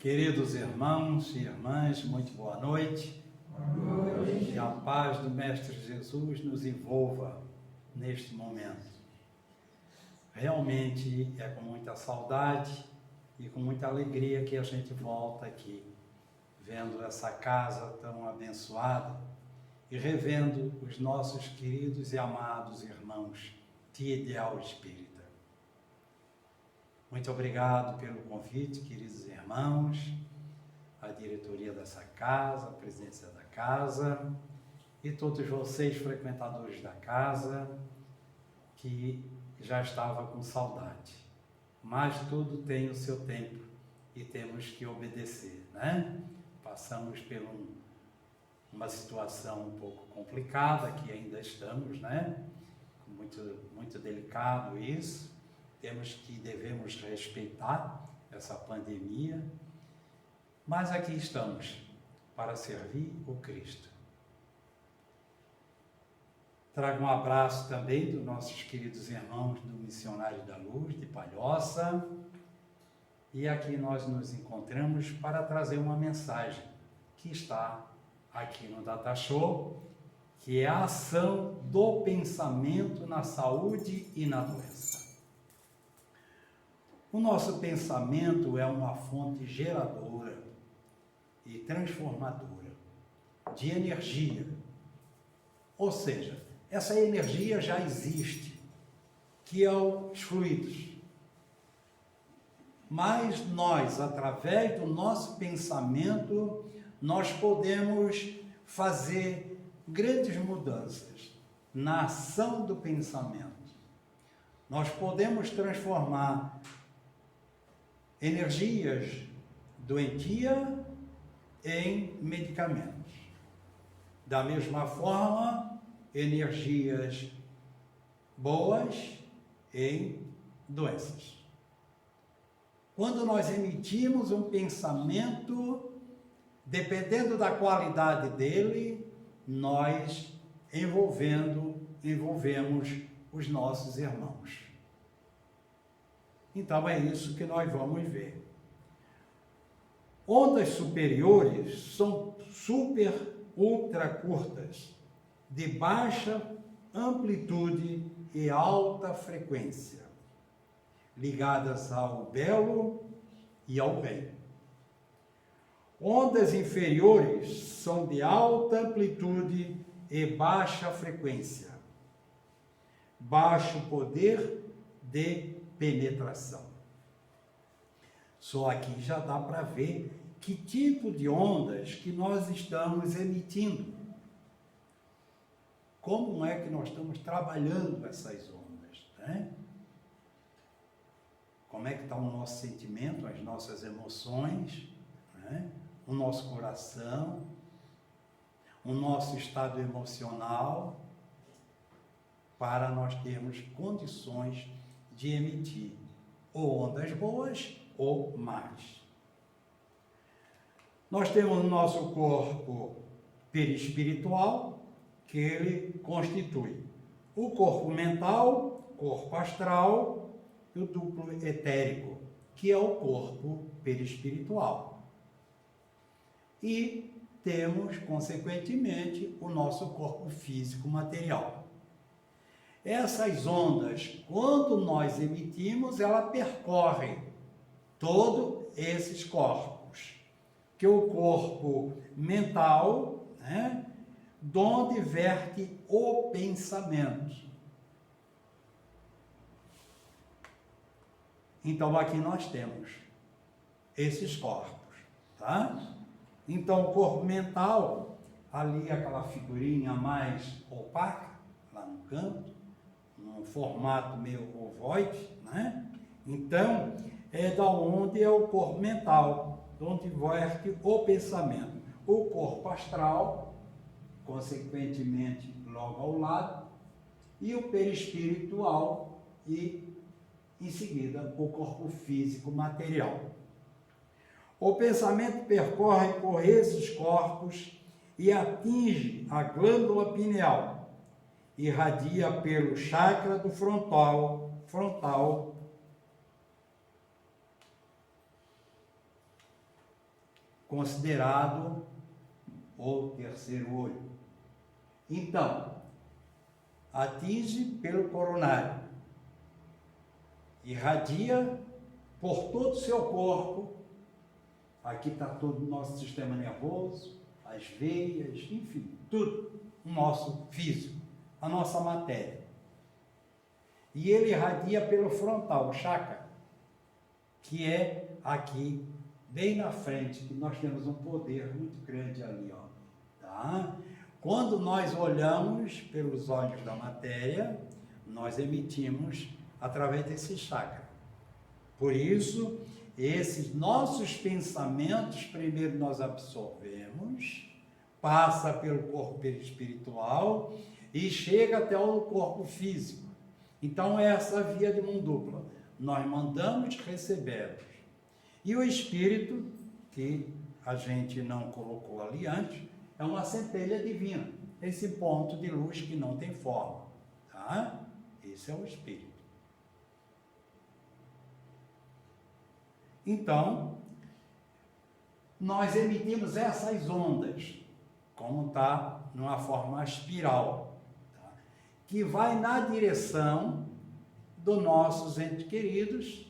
Queridos irmãos e irmãs, muito boa noite. Boa noite. Que a paz do Mestre Jesus nos envolva neste momento. Realmente é com muita saudade e com muita alegria que a gente volta aqui, vendo essa casa tão abençoada e revendo os nossos queridos e amados irmãos de Ideal Espírita. Muito obrigado pelo convite, queridos irmãos, a diretoria dessa casa, a presidência da casa e todos vocês, frequentadores da casa, que já estava com saudade. Mas tudo tem o seu tempo e temos que obedecer, né? Passamos por uma situação um pouco complicada, que ainda estamos, né? Muito delicado isso. Devemos respeitar essa pandemia, mas aqui estamos para servir o Cristo. Trago um abraço também dos nossos queridos irmãos do Missionário da Luz, de Palhoça, e aqui nós nos encontramos para trazer uma mensagem que está aqui no Data Show, que é a ação do pensamento na saúde e na doença. O nosso pensamento é uma fonte geradora e transformadora de energia. Ou seja, essa energia já existe, que é os fluidos. Mas nós, através do nosso pensamento, nós podemos fazer grandes mudanças na ação do pensamento. Nós podemos transformar energias doentias em medicamentos. Da mesma forma, energias boas em doenças. Quando nós emitimos um pensamento, dependendo da qualidade dele, nós envolvemos os nossos irmãos. Então é isso que nós vamos ver. Ondas superiores são ultra curtas, de baixa amplitude e alta frequência, ligadas ao belo e ao bem. Ondas inferiores são de alta amplitude e baixa frequência, baixo poder de penetração. Só aqui já dá para ver que tipo de ondas que nós estamos emitindo. Como é que nós estamos trabalhando essas ondas, né? Como é que está o nosso sentimento, as nossas emoções, né? O nosso coração, o nosso estado emocional, para nós termos condições de emitir ou ondas boas ou más. Nós temos o nosso corpo perispiritual, que ele constitui o corpo mental, corpo astral e o duplo etérico, que é o corpo perispiritual. E temos, consequentemente, o nosso corpo físico material. Essas ondas, quando nós emitimos, elas percorrem todos esses corpos, que é o corpo mental, né, de onde verte o pensamento. Então, aqui nós temos esses corpos, tá? Então, o corpo mental, ali aquela figurinha mais opaca, lá no canto, num formato meio ovoide, né? Então, é da onde é o corpo mental, de onde verte o pensamento. O corpo astral, consequentemente, logo ao lado, e o perispiritual, e, em seguida, o corpo físico material. O pensamento percorre por esses corpos e atinge a glândula pineal, irradia pelo chakra do frontal, considerado o terceiro olho. Então, atinge pelo coronário, irradia por todo o seu corpo. Aqui está todo o nosso sistema nervoso, as veias, enfim, tudo o nosso físico, a nossa matéria. E ele irradia pelo frontal, o chakra, que é aqui, bem na frente, que nós temos um poder muito grande ali, ó, tá? Quando nós olhamos pelos olhos da matéria, nós emitimos através desse chakra. Por isso, esses nossos pensamentos, primeiro nós absorvemos, passa pelo corpo espiritual e chega até o corpo físico. Então, é essa via de mão dupla. Nós mandamos, recebemos. E o espírito, que a gente não colocou ali antes, é uma centelha divina. Esse ponto de luz que não tem forma. Tá? Esse é o espírito. Então, nós emitimos essas ondas, como está numa forma espiral, tá? Que vai na direção dos nossos entes queridos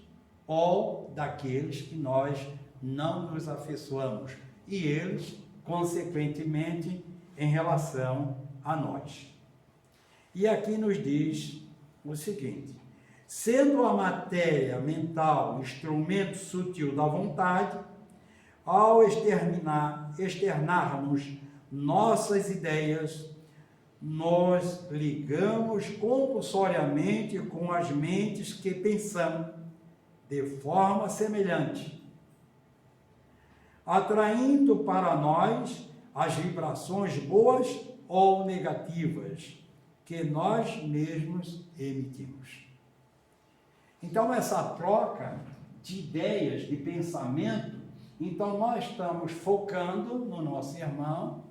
ou daqueles que nós não nos afeiçoamos, e eles, consequentemente, em relação a nós. E aqui nos diz o seguinte: sendo a matéria mental instrumento sutil da vontade, ao externarmos nossas ideias, nos ligamos compulsoriamente com as mentes que pensam de forma semelhante, atraindo para nós as vibrações boas ou negativas que nós mesmos emitimos. Então, essa troca de ideias, de pensamento, então nós estamos focando no nosso irmão,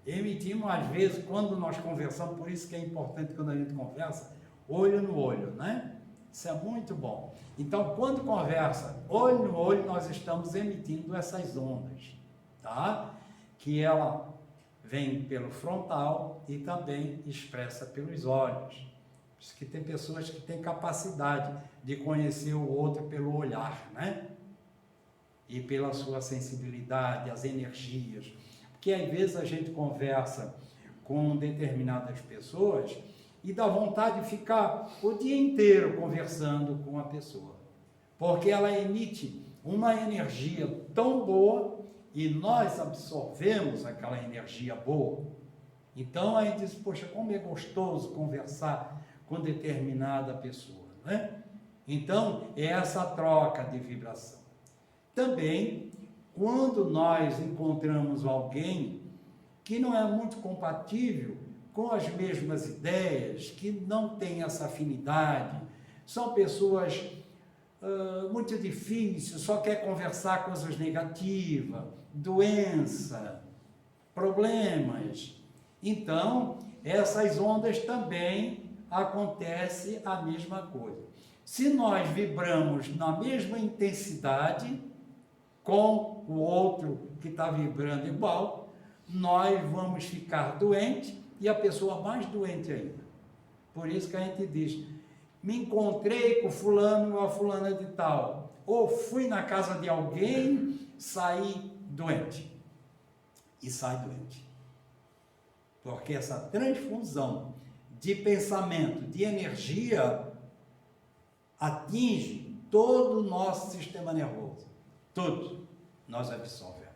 emitimos, às vezes, quando nós conversamos, por isso que é importante quando a gente conversa, olho no olho, né? Isso é muito bom. Então, quando conversa olho no olho, nós estamos emitindo essas ondas, tá? Que ela vem pelo frontal e também expressa pelos olhos. Por isso que tem pessoas que têm capacidade de conhecer o outro pelo olhar, né? E pela sua sensibilidade, as energias. Porque às vezes a gente conversa com determinadas pessoas e dá vontade de ficar o dia inteiro conversando com a pessoa. Porque ela emite uma energia tão boa e nós absorvemos aquela energia boa. Então a gente diz, poxa, como é gostoso conversar com determinada pessoa, né? Então, é essa troca de vibração. Também, quando nós encontramos alguém que não é muito compatível com as mesmas ideias, que não tem essa afinidade, são pessoas muito difíceis, só quer conversar coisas negativas, doença, problemas. Então, essas ondas também acontece a mesma coisa. Se nós vibramos na mesma intensidade com o outro que está vibrando igual, nós vamos ficar doentes e a pessoa mais doente ainda. Por isso que a gente diz, me encontrei com fulano ou a fulana de tal, ou fui na casa de alguém, saí doente. E sai doente. Porque essa transfusão de pensamento, de energia, atinge todo o nosso sistema nervoso. Tudo nós absorvemos.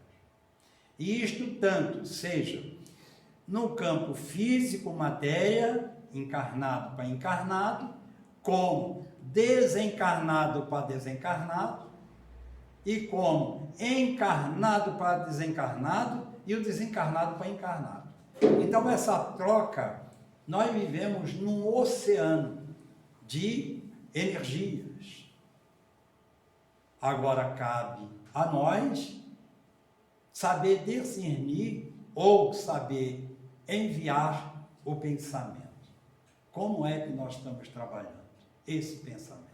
E isto tanto seja no campo físico, matéria, encarnado para encarnado, como desencarnado para desencarnado, e como encarnado para desencarnado, e o desencarnado para encarnado. Então, essa troca, nós vivemos num oceano de energias. Agora cabe a nós saber discernir ou saber enviar o pensamento. Como é que nós estamos trabalhando esse pensamento?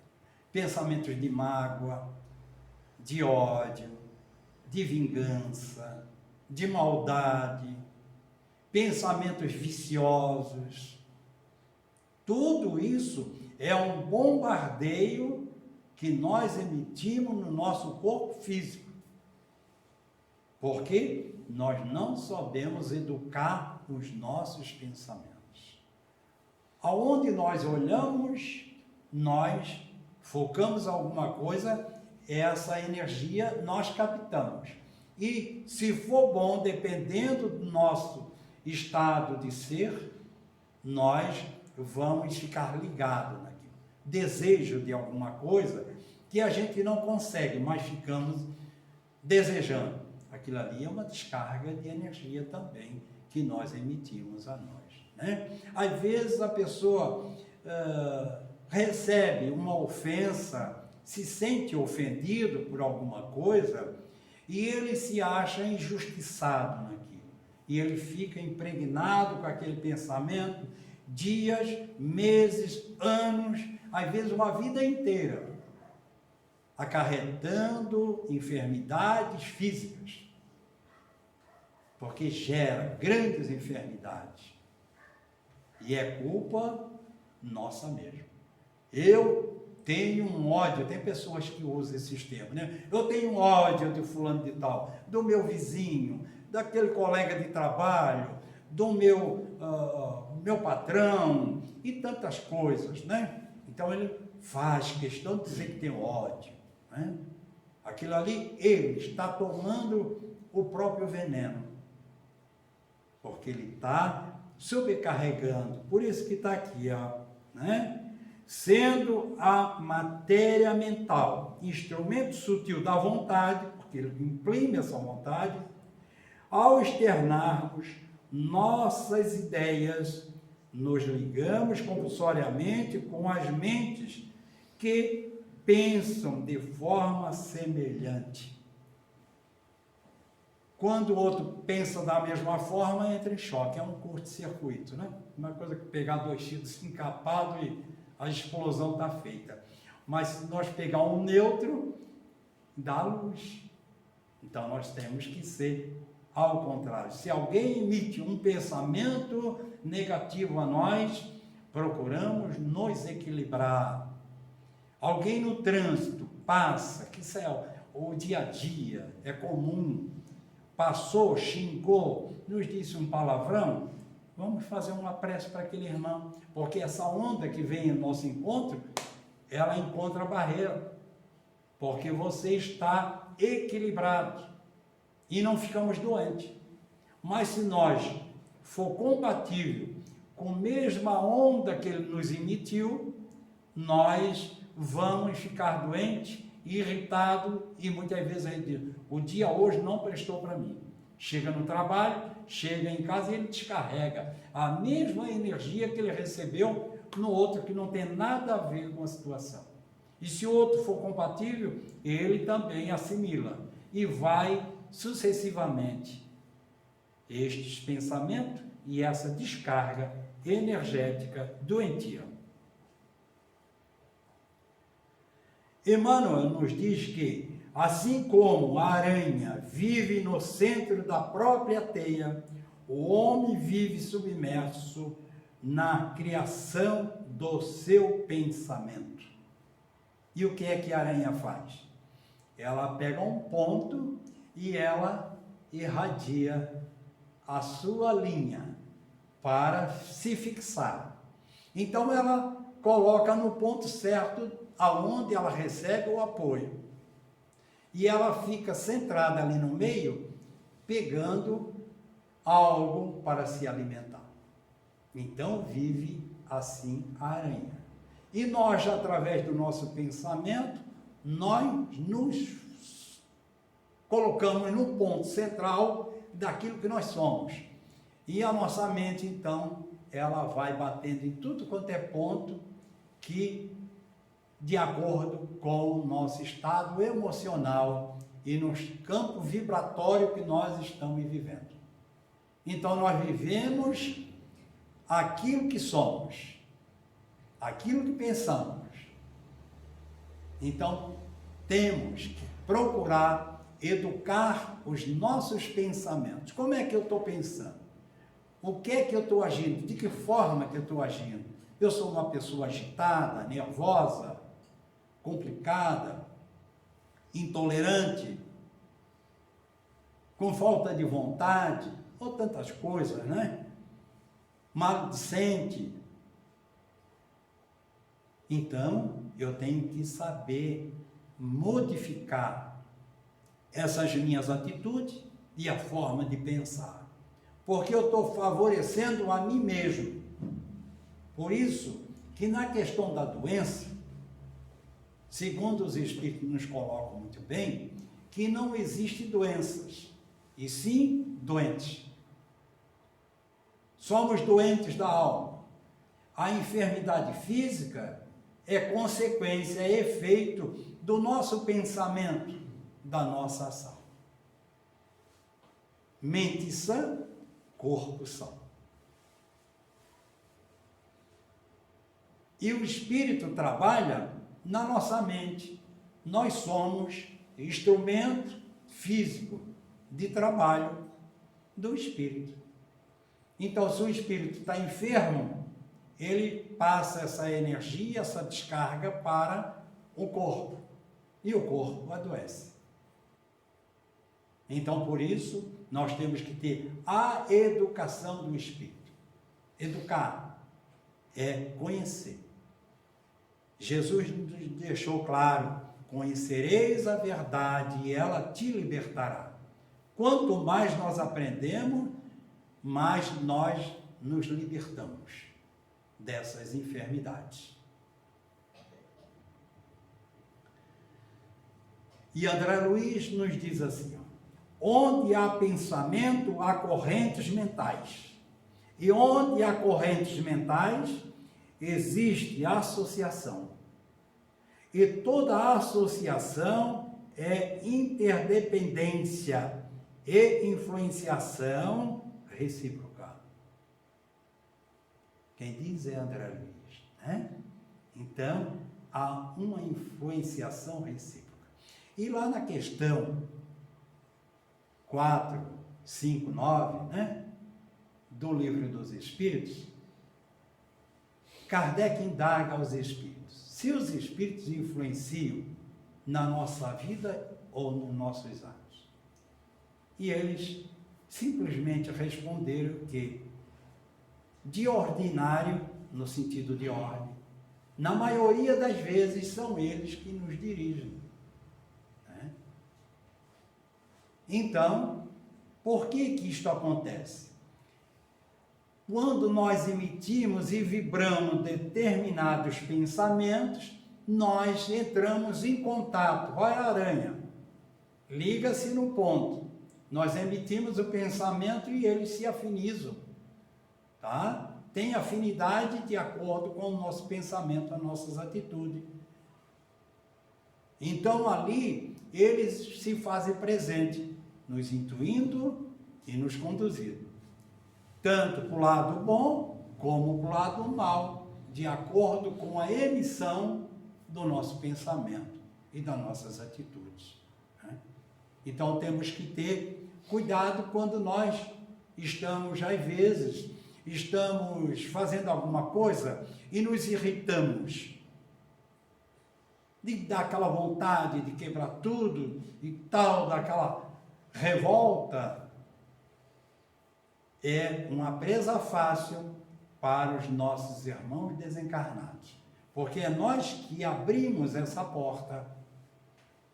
Pensamentos de mágoa, de ódio, de vingança, de maldade, pensamentos viciosos. Tudo isso é um bombardeio que nós emitimos no nosso corpo físico. Porque nós não sabemos educar os nossos pensamentos. Aonde nós olhamos, nós focamos alguma coisa, essa energia nós captamos. E se for bom, dependendo do nosso estado de ser, nós vamos ficar ligados naquilo. Desejo de alguma coisa que a gente não consegue, mas ficamos desejando. Aquilo ali é uma descarga de energia também que nós emitimos a nós, né? Às vezes a pessoa recebe uma ofensa, se sente ofendido por alguma coisa e ele se acha injustiçado naquilo. E ele fica impregnado com aquele pensamento dias, meses, anos, às vezes uma vida inteira, acarretando enfermidades físicas, porque gera grandes enfermidades. E é culpa nossa mesmo. Eu tenho um ódio, tem pessoas que usam esses termos, né? Eu tenho um ódio de fulano de tal, do meu vizinho, daquele colega de trabalho, do meu patrão e tantas coisas, né? Então ele faz questão de dizer que tem ódio, né? Aquilo ali, ele está tomando o próprio veneno, porque ele está sobrecarregando. Por isso que está aqui, ó, né? Sendo a matéria mental instrumento sutil da vontade, porque ele imprime essa vontade, ao externarmos nossas ideias, nos ligamos compulsoriamente com as mentes que pensam de forma semelhante. Quando o outro pensa da mesma forma, entra em choque, é um curto-circuito, né? Uma coisa que pegar dois fios encapados e a explosão está feita. Mas se nós pegar um neutro, dá luz. Então nós temos que ser ao contrário. Se alguém emite um pensamento negativo a nós, procuramos nos equilibrar. Alguém no trânsito passa, que isso é o dia a dia, é comum, passou, xingou, nos disse um palavrão, vamos fazer uma prece para aquele irmão, porque essa onda que vem no nosso encontro, ela encontra a barreira, porque você está equilibrado e não ficamos doentes. Mas se nós for compatível com a mesma onda que ele nos emitiu, nós vamos ficar doentes, irritados e muitas vezes a gente diz, o dia hoje não prestou para mim. Chega no trabalho, chega em casa e ele descarrega a mesma energia que ele recebeu no outro que não tem nada a ver com a situação. E se o outro for compatível, ele também assimila e vai sucessivamente estes pensamentos e essa descarga energética doentia. Emmanuel nos diz que, assim como a aranha vive no centro da própria teia, o homem vive submerso na criação do seu pensamento. E o que é que a aranha faz? Ela pega um ponto e ela irradia a sua linha para se fixar. Então ela coloca no ponto certo aonde ela recebe o apoio. E ela fica centrada ali no meio, pegando algo para se alimentar. Então vive assim a aranha. E nós, através do nosso pensamento, nós nos colocamos no ponto central daquilo que nós somos. E a nossa mente, então, ela vai batendo em tudo quanto é ponto que, de acordo com o nosso estado emocional e no campo vibratório que nós estamos vivendo. Então, nós vivemos aquilo que somos, aquilo que pensamos. Então, temos que procurar educar os nossos pensamentos. Como é que eu estou pensando? O que é que eu estou agindo? De que forma que eu estou agindo? Eu sou uma pessoa agitada, nervosa, complicada, intolerante, com falta de vontade, ou tantas coisas, né? Maledicente. Então, eu tenho que saber modificar essas minhas atitudes e a forma de pensar, porque eu estou favorecendo a mim mesmo. Por isso que na questão da doença, segundo os Espíritos nos colocam muito bem, que não existe doenças, e sim doentes. Somos doentes da alma. A enfermidade física é consequência, é efeito do nosso pensamento, da nossa ação. Mente sã, corpo são. E o espírito trabalha na nossa mente. Nós somos instrumento físico de trabalho do espírito. Então, se o espírito está enfermo, ele passa essa energia, essa descarga para o corpo. E o corpo adoece. Então, por isso, nós temos que ter a educação do espírito. Educar é conhecer. Jesus nos deixou claro: conhecereis a verdade e ela te libertará. Quanto mais nós aprendemos, mais nós nos libertamos dessas enfermidades. E André Luiz nos diz assim: onde há pensamento, há correntes mentais. E onde há correntes mentais, existe associação. E toda associação é interdependência e influenciação recíproca. Quem diz é André Luiz, né? Então, há uma influenciação recíproca. E lá na questão 459, né, do Livro dos Espíritos, Kardec indaga aos espíritos se os espíritos influenciam na nossa vida ou nos nossos atos. E eles simplesmente responderam que, de ordinário, no sentido de ordem, na maioria das vezes são eles que nos dirigem. Né? Então, por que isto acontece? Quando nós emitimos e vibramos determinados pensamentos, nós entramos em contato. Olha a aranha, liga-se no ponto. Nós emitimos o pensamento e eles se afinizam, tá? Tem afinidade de acordo com o nosso pensamento, as nossas atitudes. Então ali eles se fazem presente, nos intuindo e nos conduzindo, tanto para o lado bom como para o lado mal, de acordo com a emissão do nosso pensamento e das nossas atitudes. Né? Então temos que ter cuidado quando nós estamos, às vezes, fazendo alguma coisa e nos irritamos, de dar aquela vontade de quebrar tudo e tal, daquela revolta. É uma presa fácil para os nossos irmãos desencarnados, porque é nós que abrimos essa porta,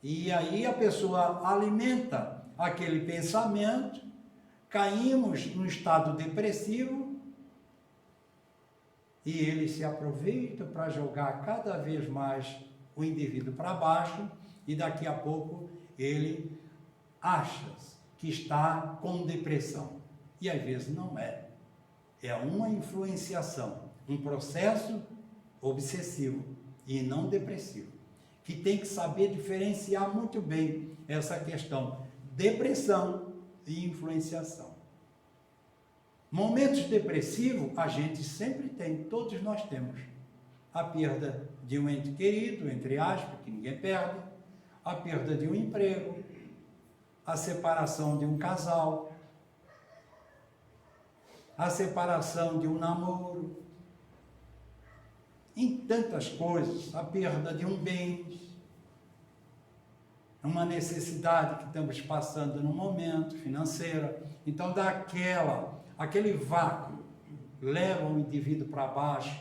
e aí a pessoa alimenta aquele pensamento, caímos num estado depressivo, e ele se aproveita para jogar cada vez mais o indivíduo para baixo, e daqui a pouco ele acha que está com depressão. E às vezes não é. É uma influenciação, um processo obsessivo e não depressivo, que tem que saber diferenciar muito bem essa questão, depressão e influenciação. Momentos depressivos a gente sempre tem, todos nós temos. A perda de um ente querido, entre aspas, que ninguém perde, a perda de um emprego, a separação de um casal, a separação de um namoro, em tantas coisas, a perda de um bem, uma necessidade que estamos passando no momento, financeira. Então dá aquele vácuo, leva o indivíduo para baixo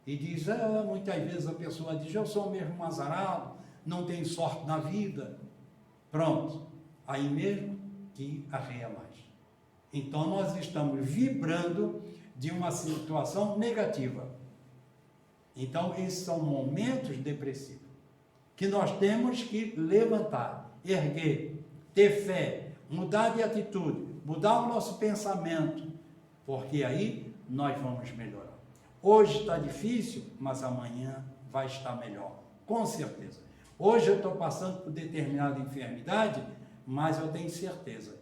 e diz, muitas vezes a pessoa diz, eu sou mesmo um azarado, não tenho sorte na vida. Pronto, aí mesmo que arreia mais. Então nós estamos vibrando de uma situação negativa. Então esses são momentos depressivos que nós temos que levantar, erguer, ter fé, mudar de atitude, mudar o nosso pensamento, porque aí nós vamos melhorar. Hoje está difícil, mas amanhã vai estar melhor, com certeza. Hoje eu estou passando por determinada enfermidade, mas eu tenho certeza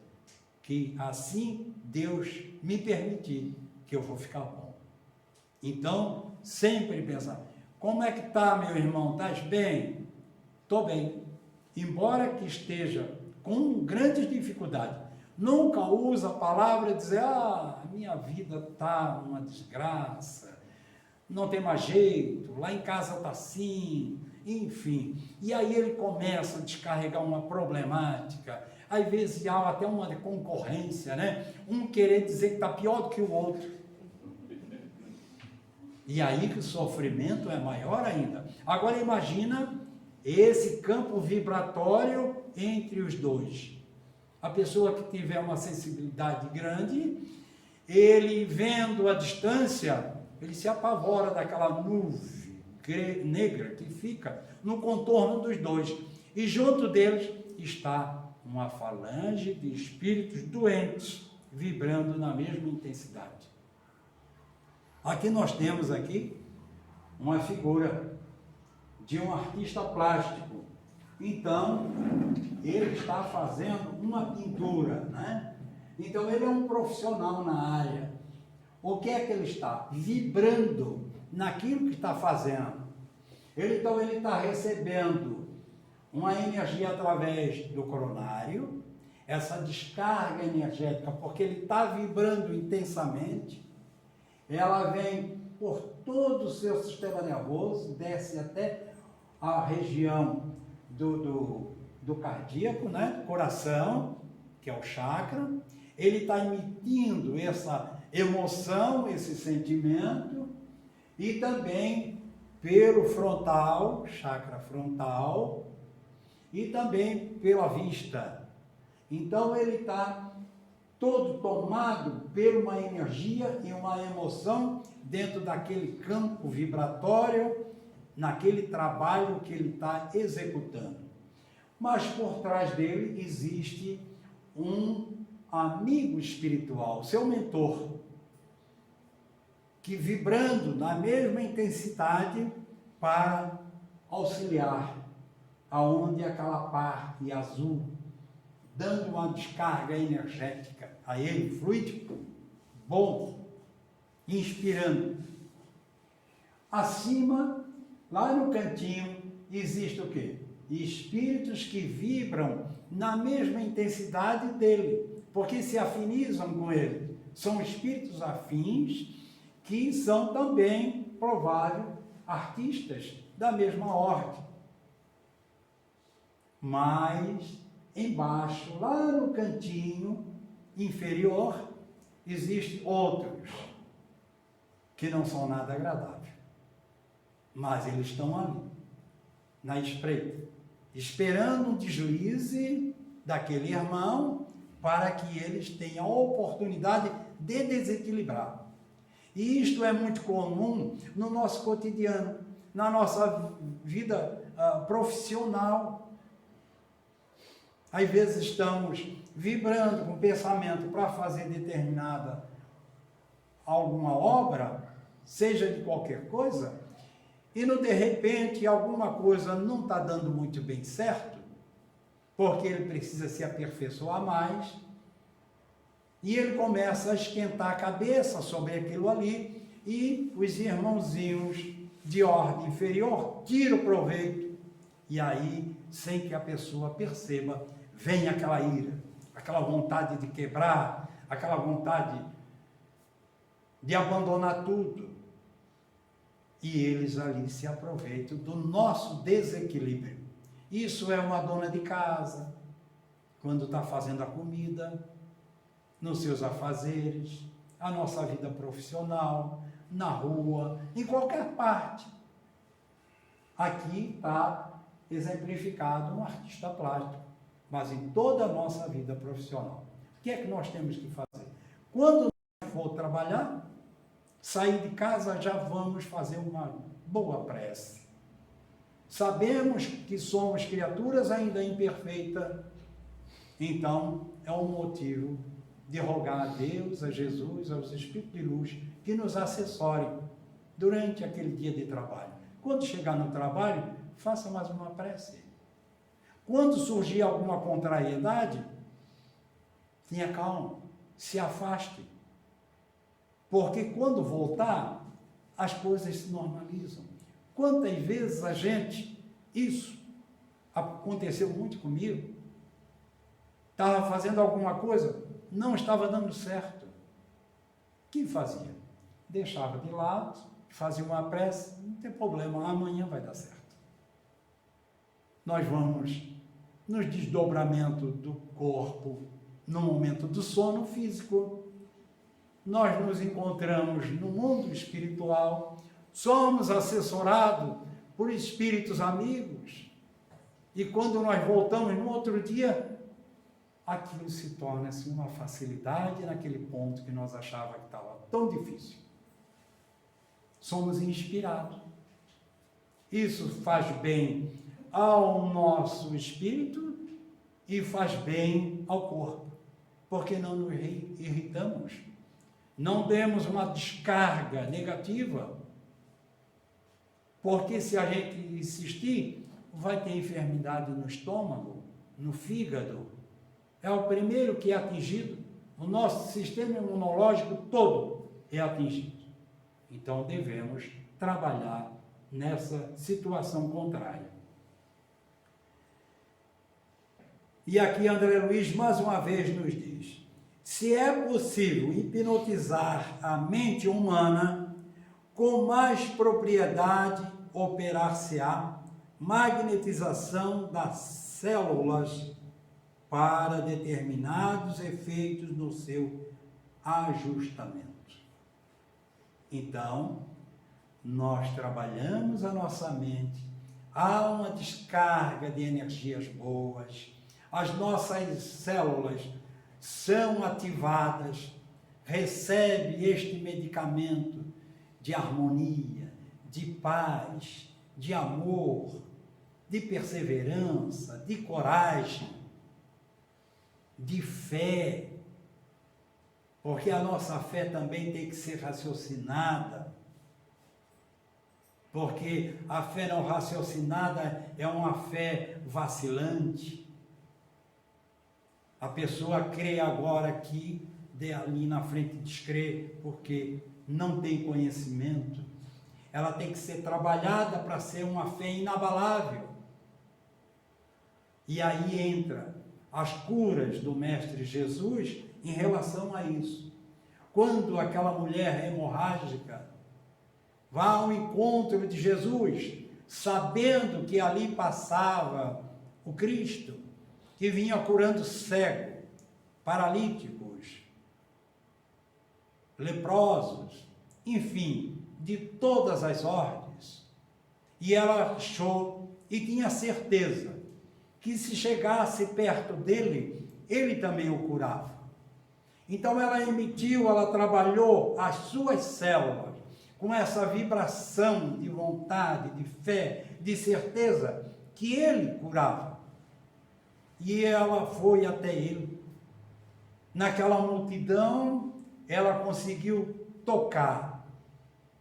que assim Deus me permitir que eu vou ficar bom. Então, sempre pensar, como é que está, meu irmão? Estás bem? Estou bem. Embora que esteja com grandes dificuldades, nunca usa a palavra dizer, minha vida está uma desgraça, não tem mais jeito, lá em casa está assim, enfim. E aí ele começa a descarregar uma problemática, às vezes há até uma concorrência, né? Um querer dizer que está pior do que o outro. E aí que o sofrimento é maior ainda. Agora imagina esse campo vibratório entre os dois. A pessoa que tiver uma sensibilidade grande, ele vendo a distância, ele se apavora daquela nuvem negra que fica no contorno dos dois. E junto deles está uma falange de espíritos doentes, vibrando na mesma intensidade. Aqui nós temos uma figura de um artista plástico. Então, ele está fazendo uma pintura, né? Então, ele é um profissional na área. O que é que ele está? Vibrando naquilo que está fazendo. Então, ele está recebendo uma energia através do coronário, essa descarga energética, porque ele está vibrando intensamente, ela vem por todo o seu sistema nervoso, desce até a região do cardíaco, né? Do coração, que é o chakra. Ele está emitindo essa emoção, esse sentimento, e também pelo frontal, chakra frontal, e também pela vista. Então ele está todo tomado por uma energia e uma emoção dentro daquele campo vibratório, naquele trabalho que ele está executando. Mas por trás dele existe um amigo espiritual, seu mentor, que vibrando na mesma intensidade para auxiliar aonde aquela parte azul, dando uma descarga energética a ele, fluídico, bom, inspirando. Acima, lá no cantinho, existe o quê? Espíritos que vibram na mesma intensidade dele, porque se afinizam com ele. São espíritos afins que são também, provável, artistas da mesma ordem. Mas embaixo, lá no cantinho inferior, existem outros que não são nada agradáveis. Mas eles estão ali, na espreita, esperando um deslize daquele irmão para que eles tenham a oportunidade de desequilibrar. E isto é muito comum no nosso cotidiano, na nossa vida profissional. Às vezes estamos vibrando com pensamento para fazer determinada alguma obra, seja de qualquer coisa, e no de repente alguma coisa não está dando muito bem certo, porque ele precisa se aperfeiçoar mais, e ele começa a esquentar a cabeça sobre aquilo ali, e os irmãozinhos de ordem inferior tiram proveito, e aí, sem que a pessoa perceba, vem aquela ira, aquela vontade de quebrar, aquela vontade de abandonar tudo. E eles ali se aproveitam do nosso desequilíbrio. Isso é uma dona de casa, quando está fazendo a comida, nos seus afazeres, a nossa vida profissional, na rua, em qualquer parte. Aqui está exemplificado um artista plástico, mas em toda a nossa vida profissional. O que é que nós temos que fazer? Quando for trabalhar, sair de casa, já vamos fazer uma boa prece. Sabemos que somos criaturas ainda imperfeitas, então é um motivo de rogar a Deus, a Jesus, aos Espíritos de Luz, que nos assessorem durante aquele dia de trabalho. Quando chegar no trabalho, faça mais uma prece. Quando surgir alguma contrariedade, tenha calma, se afaste. Porque quando voltar, as coisas se normalizam. Quantas vezes a gente, isso aconteceu muito comigo, estava fazendo alguma coisa, não estava dando certo. O que fazia? Deixava de lado, fazia uma prece, não tem problema, amanhã vai dar certo. Nós vamos nos desdobramentos do corpo, no momento do sono físico, nós nos encontramos no mundo espiritual, somos assessorados por espíritos amigos, e quando nós voltamos no outro dia, aquilo se torna-se uma facilidade naquele ponto que nós achávamos que estava tão difícil. Somos inspirados. Isso faz bem ao nosso espírito e faz bem ao corpo, porque não nos irritamos, não demos uma descarga negativa, porque se a gente insistir, vai ter enfermidade no estômago, no fígado, é o primeiro que é atingido, o nosso sistema imunológico todo é atingido. Então devemos trabalhar nessa situação contrária. E aqui André Luiz mais uma vez nos diz: se é possível hipnotizar a mente humana, com mais propriedade operar-se-á magnetização das células para determinados efeitos no seu ajustamento. Então, nós trabalhamos a nossa mente, há uma descarga de energias boas, as nossas células são ativadas, recebe este medicamento de harmonia, de paz, de amor, de perseverança, de coragem, de fé, porque a nossa fé também tem que ser raciocinada, porque a fé não raciocinada é uma fé vacilante. A pessoa crê agora aqui, ali na frente descrê, porque não tem conhecimento. Ela tem que ser trabalhada para ser uma fé inabalável. E aí entra as curas do Mestre Jesus em relação a isso. Quando aquela mulher hemorrágica vai ao encontro de Jesus, sabendo que ali passava o Cristo, que vinha curando cego, paralíticos, leprosos, enfim, de todas as ordens. E ela achou e tinha certeza que se chegasse perto dele, ele também o curava. Então ela trabalhou as suas células com essa vibração de vontade, de fé, de certeza que ele curava. E ela foi até ele. Naquela multidão, ela conseguiu tocar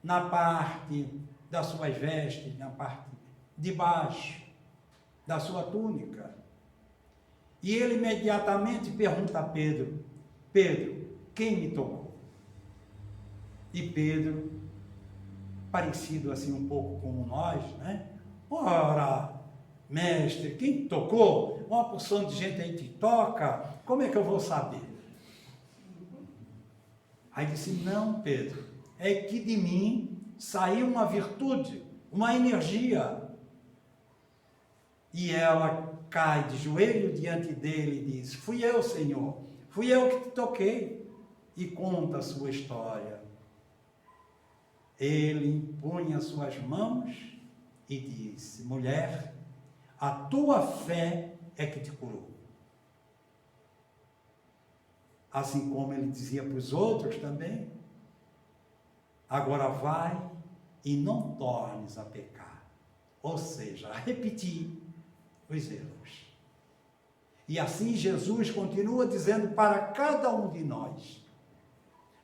na parte das suas vestes, na parte de baixo da sua túnica. E ele imediatamente pergunta a Pedro: Pedro, quem me tocou? E Pedro, parecido assim um pouco como nós, né? Ora, mestre, quem tocou? Uma porção de gente aí te toca, como é que eu vou saber? Aí disse, não, Pedro, é que de mim saiu uma virtude, uma energia. E ela cai de joelho diante dele e diz, fui eu, Senhor, fui eu que te toquei. E conta a sua história. Ele impunha suas mãos e disse, mulher, a tua fé é que te curou. Assim como ele dizia para os outros também, agora vai e não tornes a pecar. Ou seja, a repetir os erros. E assim Jesus continua dizendo para cada um de nós,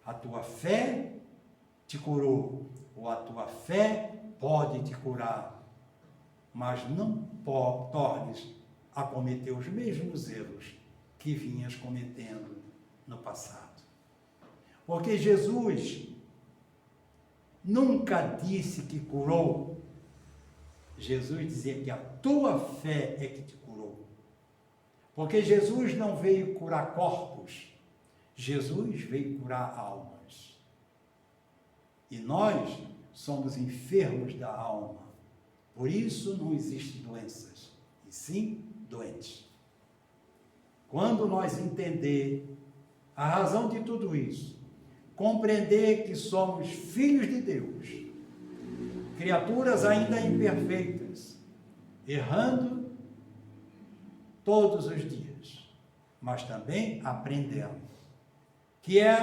a tua fé te curou, ou a tua fé pode te curar, mas não tornes a cometer os mesmos erros que vinhas cometendo no passado. Porque Jesus nunca disse que curou. Jesus dizia que a tua fé é que te curou. Porque Jesus não veio curar corpos, Jesus veio curar almas. E nós somos enfermos da alma. Por isso não existem doenças, e sim doentes. Quando nós entender a razão de tudo isso, compreender que somos filhos de Deus, criaturas ainda imperfeitas, errando todos os dias, mas também aprendendo, que é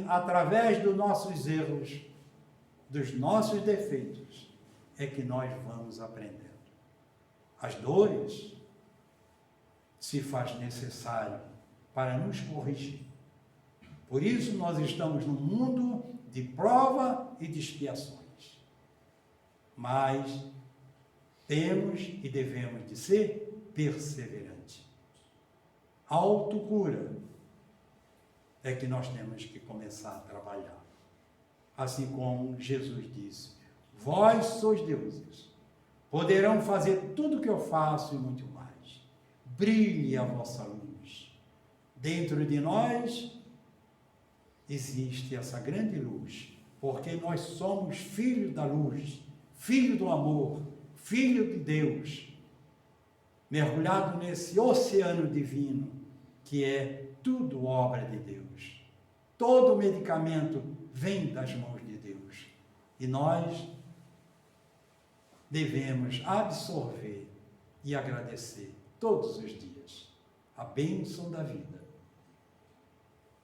através dos nossos erros, dos nossos defeitos, é que nós vamos aprendendo. As dores se faz necessário para nos corrigir. Por isso nós estamos num mundo de prova e de expiações. Mas temos e devemos de ser perseverantes. A autocura é que nós temos que começar a trabalhar. Assim como Jesus disse, vós sois deuses, poderão fazer tudo o que eu faço e muito mais. Brilhe a vossa luz. Dentro de nós existe essa grande luz, porque nós somos filhos da luz, filho do amor, filho de Deus, mergulhado nesse oceano divino, que é tudo obra de Deus. Todo medicamento vem das mãos de Deus. E nós devemos absorver e agradecer todos os dias a bênção da vida,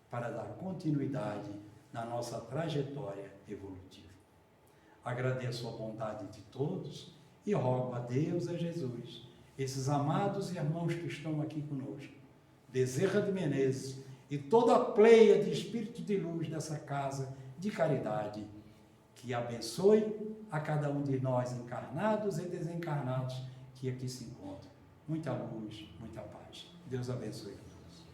para dar continuidade na nossa trajetória evolutiva. Agradeço a bondade de todos e rogo a Deus, a Jesus, esses amados irmãos que estão aqui conosco, Bezerra de Menezes e toda a pleia de espírito de luz dessa casa de caridade, que abençoe a cada um de nós, encarnados e desencarnados, que aqui se encontram. Muita luz, muita paz. Deus abençoe a todos.